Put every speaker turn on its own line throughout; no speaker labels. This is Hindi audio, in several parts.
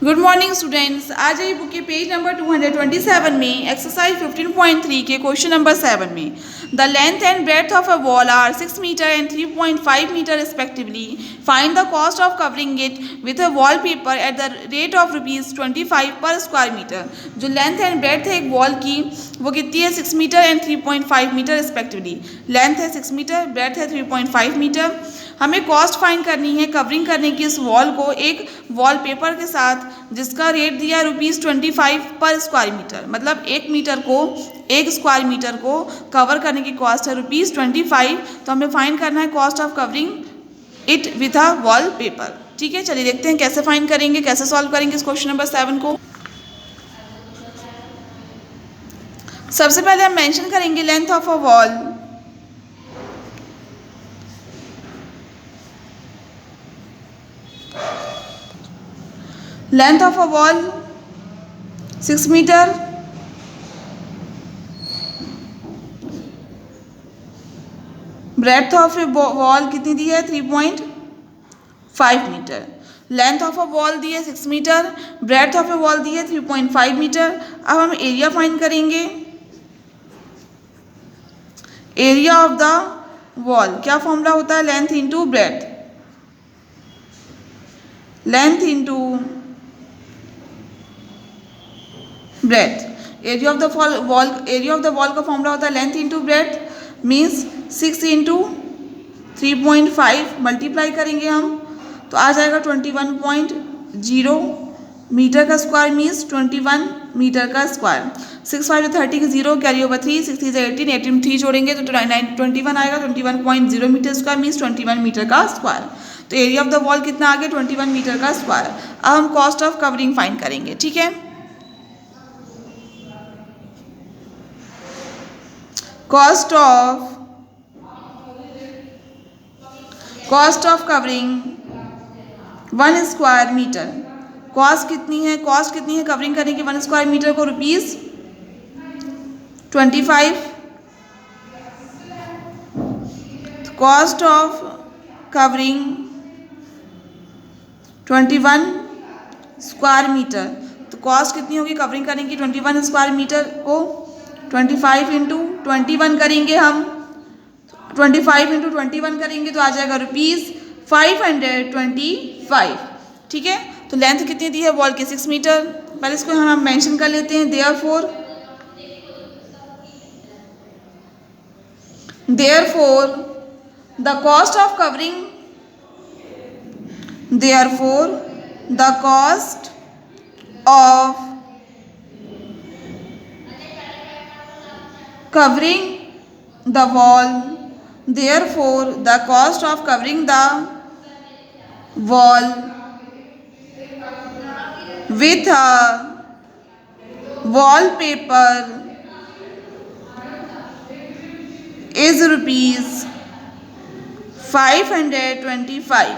Good morning students. आज ये बुक के पेज नंबर 227 में एक्सरसाइज 15.3 के क्वेश्चन नंबर 7 में the length and breadth of a wall are 6 metre and 3.5 metre respectively. Find the cost of covering it with a wall paper at the rate of ₹25 per square metre. जो लेंथ एंड ब्रेड्थ है एक वॉल की वो कितनी है? 6 metre and 3.5 metre respectively. Length है 6 मीटर, ब्रेड्थ है 3.5 मीटर। हमें कॉस्ट फाइंड करनी है कवरिंग करने की इस वॉल को एक वॉल पेपर के साथ जिसका रेट दिया ₹25 पर स्क्वायर मीटर। मतलब एक स्क्वायर मीटर को कवर करने की कॉस्ट है ₹25। तो हमें फाइंड करना है cost of covering it with a wall paper. ठीक है, चलिए देखते हैं कैसे फाइंड करेंगे, कैसे सॉल्व करेंगे इस क्वेश्चन नंबर 7 को। सबसे पहले हम मेंशन करेंगे length of a wall. Length of a wall 6 metre, breadth of a wall कितनी दी है? 3.5 metre. Length of a wall दी है 6 metre, breadth of a wall दी है 3.5 मीटर। अब हम एरिया फाइंड करेंगे। एरिया ऑफ द वॉल क्या फॉर्मूला होता है? Length into breadth. Length into breadth. Area of the wall का फॉर्मूला होता है length into breadth. Means 6 into 3.5 multiply करेंगे हम तो आ जाएगा 21.0 मीटर का स्क्वायर। मीन्स 21 मीटर का स्क्वायर। 6 5 30 के 0 कैरी ओवर 3, 6 3 18, 18 में 3 जोड़ेंगे तो 21 आएगा। 21.0 मीटर स्क्वायर मीन्स 21 मीटर का स्क्वायर। तो एरिया ऑफ द वॉल कितना आ गया? 21 मीटर का स्क्वायर। अब हम कॉस्ट ऑफ कवरिंग फाइंड करेंगे। ठीक है, cost of covering 1 square metre. Cost कितनी है? कवरिंग करने की 1 स्क्वायर मीटर को ₹25। Cost of covering 21 square metre. तो कॉस्ट कितनी होगी कवरिंग करने की 21 स्क्वायर मीटर को? 25 इंटू 21 करेंगे हम। 25 इंटू 21 करेंगे तो आ जाएगा ₹525। ठीक है, तो लेंथ कितनी दी है वॉल की? 6 मीटर। पहले इसको हम मेंशन कर लेते हैं। Therefore the cost of covering covering the wall therefore the cost of covering the wall with a wallpaper is ₹525।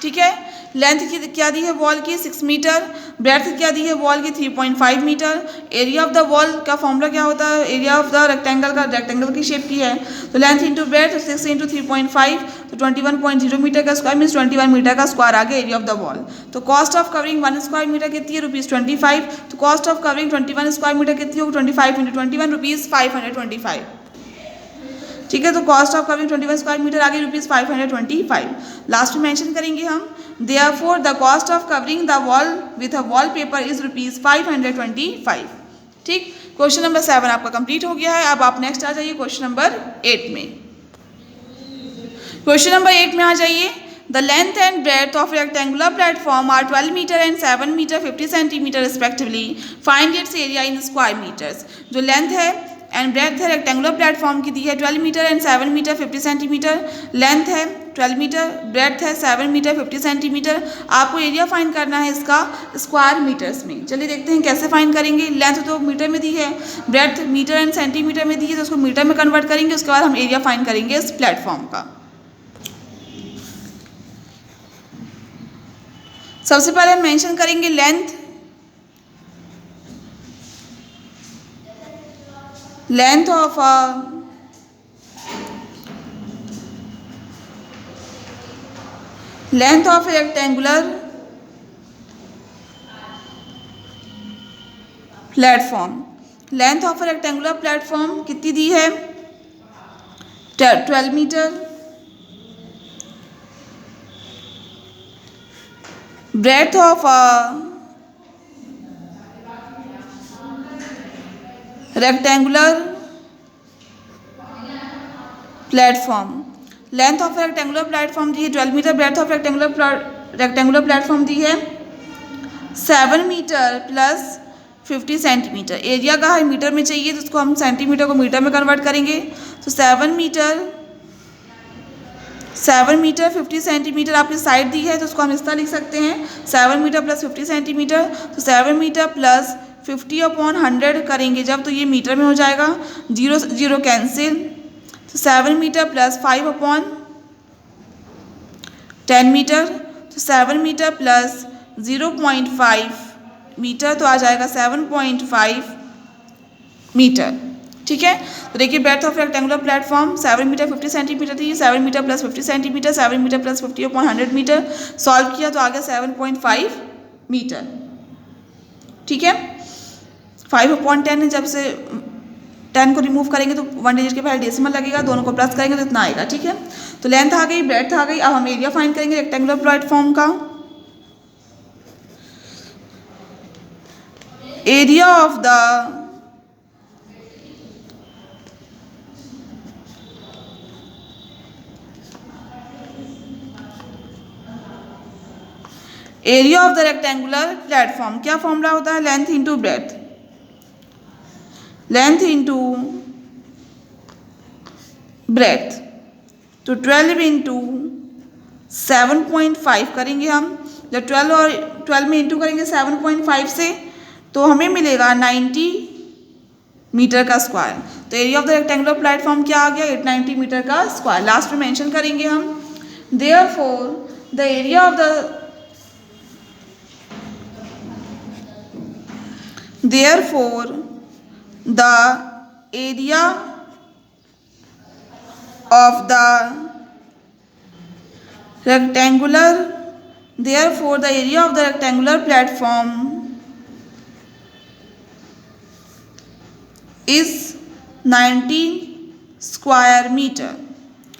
ठीक है, लेंथ क्या दी है वॉल की? 6 मीटर। ब्रेड्थ क्या दी है वॉल की? 3.5 metre. Area of the wall का फॉर्मूला क्या होता है? एरिया ऑफ द रेक्टेंगल की शेप की है तो लेंथ इंटू ब्रेड्थ 6 इंटू 3.5 तो 21.0 मीटर का स्क्वायर मीन्स 21 मीटर का स्क्वायर आ गया एरिया ऑफ द वॉल। तो cost of covering 1 square metre कितनी है? ₹25। तो cost of covering 21 square metre कितनी होगी? 25 इंटू 21 ₹525। ठीक है, तो cost of covering 21 square metre आ गई ₹525। लास्ट में मेंशन करेंगे हम therefore the cost of covering the wall with a wall paper is ₹525। ठीक, क्वेश्चन नंबर 7 आपका कंप्लीट हो गया है। अब आप नेक्स्ट आ जाइए क्वेश्चन नंबर 8 में। क्वेश्चन नंबर 8 में आ जाइए। The length and breadth of rectangular platform are 12 metre and 7 metre 50 centimetre respectively. Find its area in square metres. जो लेंथ है एंड ब्रेड्थ है रेक्टेंगुलर प्लेटफॉर्म की दी है 12 metre and 7 metre 50 centimetre. Length है 12 मीटर, ब्रेड्थ है 7 मीटर 50 सेंटीमीटर। आपको एरिया फाइंड करना है इसका स्क्वायर मीटर्स में। चलिए देखते हैं कैसे फाइंड करेंगे। लेंथ तो मीटर में दी है, ब्रेड्थ मीटर एंड सेंटीमीटर में दी है तो उसको मीटर में कन्वर्ट करेंगे। उसके बाद हम एरिया फाइंड करेंगे इस प्लेटफॉर्म का। सबसे पहले हम मेंशन करेंगे length of a rectangular platform. Length of a rectangular platform कितनी दी है? 12 metre. Breadth of a rectangular platform. Length of rectangular platform दी है 12 metre. Breadth of rectangular platform दी है 7 मीटर प्लस 50 सेंटीमीटर। एरिया का है मीटर में चाहिए तो उसको हम सेंटीमीटर को मीटर में कन्वर्ट करेंगे। तो 7 मीटर 50 सेंटीमीटर आपकी साइड दी है तो उसको हम इस तरह लिख सकते हैं 7 मीटर प्लस 50 सेंटीमीटर। तो 7 मीटर प्लस 50/100 करेंगे जब तो ये मीटर में हो जाएगा, 0 से 0 कैंसिल। तो 7 मीटर प्लस 5/10 मीटर। तो 7 मीटर प्लस 0.5 मीटर तो आ जाएगा 7.5 मीटर। ठीक है, तो देखिए breadth of rectangular platform 7 metre 50 centimetre थी। 7 metre plus 50 centimetre, 7 metre plus 50/100 metre. Solve किया तो आ गया 7.5 मीटर। ठीक है, 5/10 है, जब से 10 को रिमूव करेंगे तो 1 डिजिट के पहले डेसिमल लगेगा, दोनों को प्लस करेंगे तो इतना आएगा। ठीक है, तो लेंथ आ गई, ब्रेड्थ आ गई। अब हम एरिया फाइंड करेंगे रेक्टेंगुलर प्लेटफॉर्म का। Area of the rectangular platform क्या फॉर्मूला होता है? Length into breadth. Length into breadth, तो 12 इंटू 7.5 करेंगे हम। जब 12 में इंटू करेंगे 7.5 से तो हमें मिलेगा 90 मीटर का स्क्वायर। तो area of the rectangular platform क्या आ गया? 890 मीटर का स्क्वायर। लास्ट में मेंशन करेंगे हम। Therefore the area of the Therefore, the area of the rectangular platform is 90 square metre.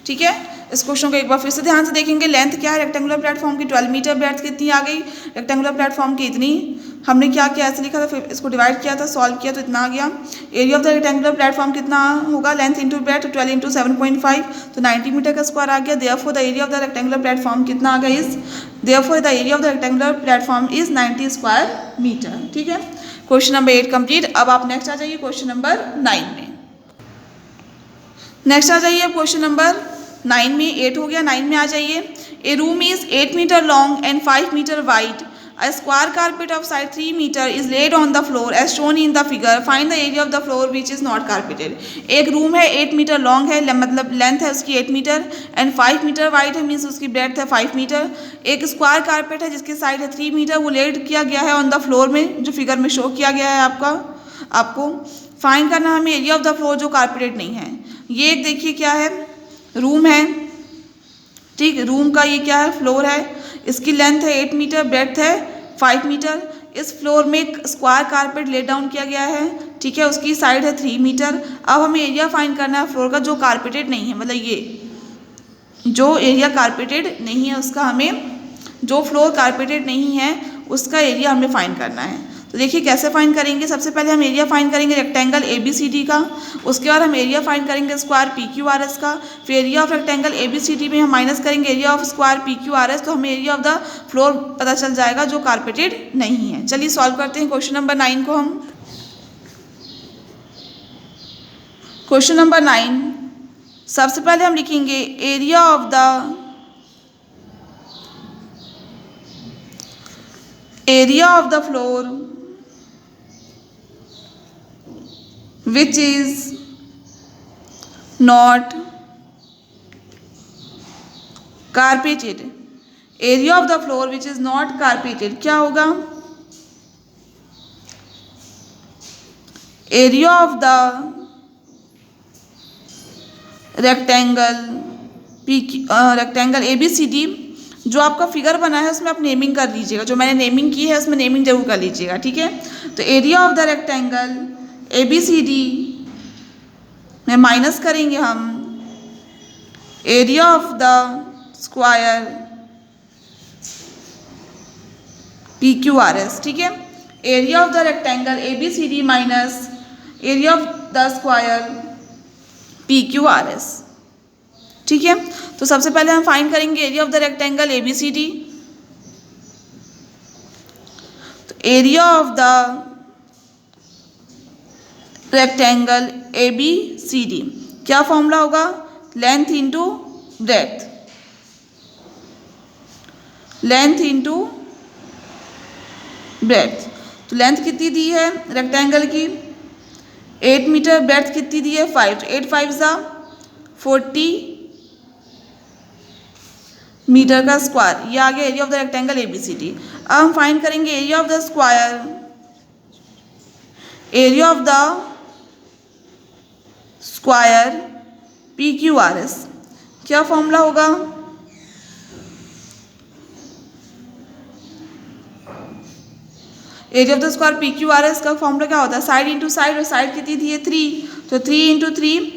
ठीक है, इस क्वेश्चन को एक बार फिर से ध्यान से देखेंगे। लेंथ क्या है रेक्टेंगुलर प्लेटफॉर्म की? 12 मीटर। ब्रेड्थ कितनी आ गई रेक्टेंगुलर प्लेटफॉर्म की? इतनी। हमने क्या किया, ऐसे लिखा था, फिर इसको डिवाइड किया था, सॉल्व किया तो इतना आ गया। Area of the rectangular platform कितना होगा? लेंथ इंटू ब्रेड्थ, 12 इंटू 7.5 तो 90 मीटर का स्क्वायर आ गया। Therefore the area of the rectangular platform कितना आ गया? Therefore the area of the rectangular platform is 90 square metre. ठीक है, क्वेश्चन नंबर 8 कंप्लीट। अब आप नेक्स्ट आ जाइए क्वेश्चन नंबर 9 में। नेक्स्ट आ जाइए अब क्वेश्चन नंबर 9 में। 8 हो गया, 9 में आ जाइए। A room is 8 metre long and 5 metre wide. A square carpet of size 3 meter is laid on the floor as shown in the figure. Find the area of the floor which is not carpeted. एक रूम है 8 मीटर लॉन्ग है, मतलब लेंथ है उसकी 8 मीटर एंड 5 मीटर वाइड है, मीन्स उसकी ब्रेड्थ है 5 मीटर। एक स्क्वायर कारपेट है जिसकी साइड है 3 मीटर, वो लेड किया गया है ऑन द फ्लोर में, जो फिगर में शो किया गया है आपको फाइंड करना हमें एरिया ऑफ द फ्लोर जो कारपेटेड नहीं है। ये एक देखिए क्या है, रूम है। ठीक, रूम का ये क्या है? फ्लोर है। इसकी लेंथ है 8 मीटर, ब्रेड्थ है 5 मीटर। इस फ्लोर में एक स्क्वायर कारपेट ले डाउन किया गया है। ठीक है, उसकी साइड है 3 मीटर। अब हमें एरिया फाइंड करना है फ्लोर का जो कारपेटेड नहीं है, मतलब ये जो एरिया कारपेटेड नहीं है उसका हमें, जो फ्लोर कारपेटेड नहीं है उसका एरिया हमें फाइंड करना है। तो देखिए कैसे फाइंड करेंगे। सबसे पहले हम एरिया फाइंड करेंगे रेक्टेंगल ABCD का, उसके बाद हम एरिया फाइंड करेंगे स्क्वायर PQRS का, फिर एरिया ऑफ रेक्टेंगल ABCD में हम माइनस करेंगे एरिया ऑफ स्क्वायर PQRS, तो हमें एरिया ऑफ द फ्लोर पता चल जाएगा जो कारपेटेड नहीं है। चलिए सॉल्व करते हैं क्वेश्चन नंबर 9 को हम। क्वेश्चन नंबर 9, सबसे पहले हम लिखेंगे area of the floor which is not carpeted. Area of the floor which is not carpeted क्या होगा? Area of the rectangle ABCD जो आपका फिगर बना है उसमें आप नेमिंग कर लीजिएगा, जो मैंने नेमिंग की है उसमें नेमिंग जरूर कर लीजिएगा, ठीक है। तो area of the rectangle ABCD में माइनस करेंगे हम area of the square PQRS, ठीक है। Area of the rectangle ABCD minus area of the square PQRS, ठीक है। तो सबसे पहले हम फाइंड करेंगे area of the rectangle ABCD। तो area of the rectangle ABCD क्या फॉर्मूला होगा, length into breath, length into breath. तो लेंथ कितनी दी है रेक्टेंगल की 8 मीटर, ब्रेथ कितनी दी है 5, तो 8 5 40 मीटर का स्क्वायर, ये आ गया area of the rectangle ABCD। अब हम फाइंड करेंगे area of the square, area of the square PQRS, क्या फॉर्मूला होगा, area of the square PQRS का फॉर्मूला क्या होता है, साइड इंटू साइड, और साइड कितनी थी 3, तो 3 इंटू 3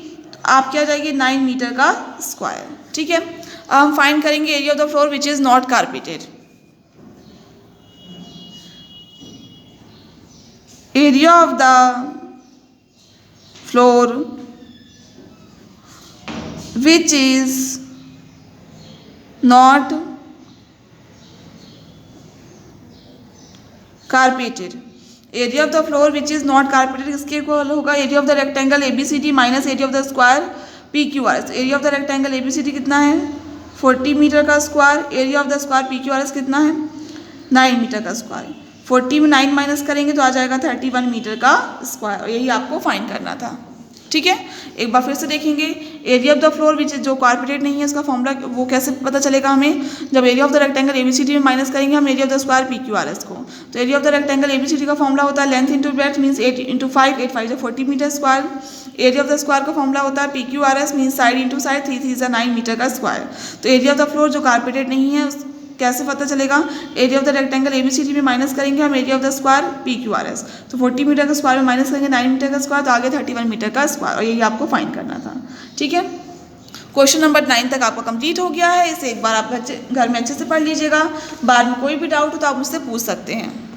आप क्या जाएगी 9 मीटर का स्क्वायर, ठीक है। अब हम फाइंड करेंगे area of the floor which is not carpeted, area of the floor which is not carpeted, area of the floor which is not carpeted किसके इक्वल होगा, area of the rectangle ABCD minus area of the square PQRS। Area of the rectangle ABCD कितना है 40 मीटर का square, area of the square PQRS कितना है 9 मीटर का स्क्वायर, 40 में 9 माइनस करेंगे तो आ जाएगा 31 मीटर का स्क्वायर, और यही आपको फाइंड करना था, ठीक है। एक बार फिर से देखेंगे एरिया ऑफ द फ्लोर विच जो कारपेटेड नहीं है उसका फॉर्मूला वो कैसे पता चलेगा हमें, जब area of the rectangle ABCD में माइनस करेंगे हम area of the square PQRS को। तो area of the rectangle ABCD का फॉर्मूला होता है length into breadth means 8 into 5, 8 5 40 metre square. Area of the square का फॉर्मूला होता है PQRS means side into side, 3 3 9 metre का स्क्वायर। तो एरिया ऑफ द फ्लोर जो कारपेटेड नहीं है कैसे पता चलेगा, area of the rectangle ABCD में माइनस करेंगे हम area of the square PQRS, तो 40 मीटर का स्क्वायर में माइनस करेंगे 9 मीटर का स्क्वायर, तो आगे 31 मीटर का स्क्वायर, और यही आपको फाइंड करना था, ठीक है। क्वेश्चन नंबर 9 तक आपका कंप्लीट हो गया है। इसे एक बार आप घर में अच्छे से पढ़ लीजिएगा, बाद में कोई भी डाउट हो तो आप मुझसे पूछ सकते हैं।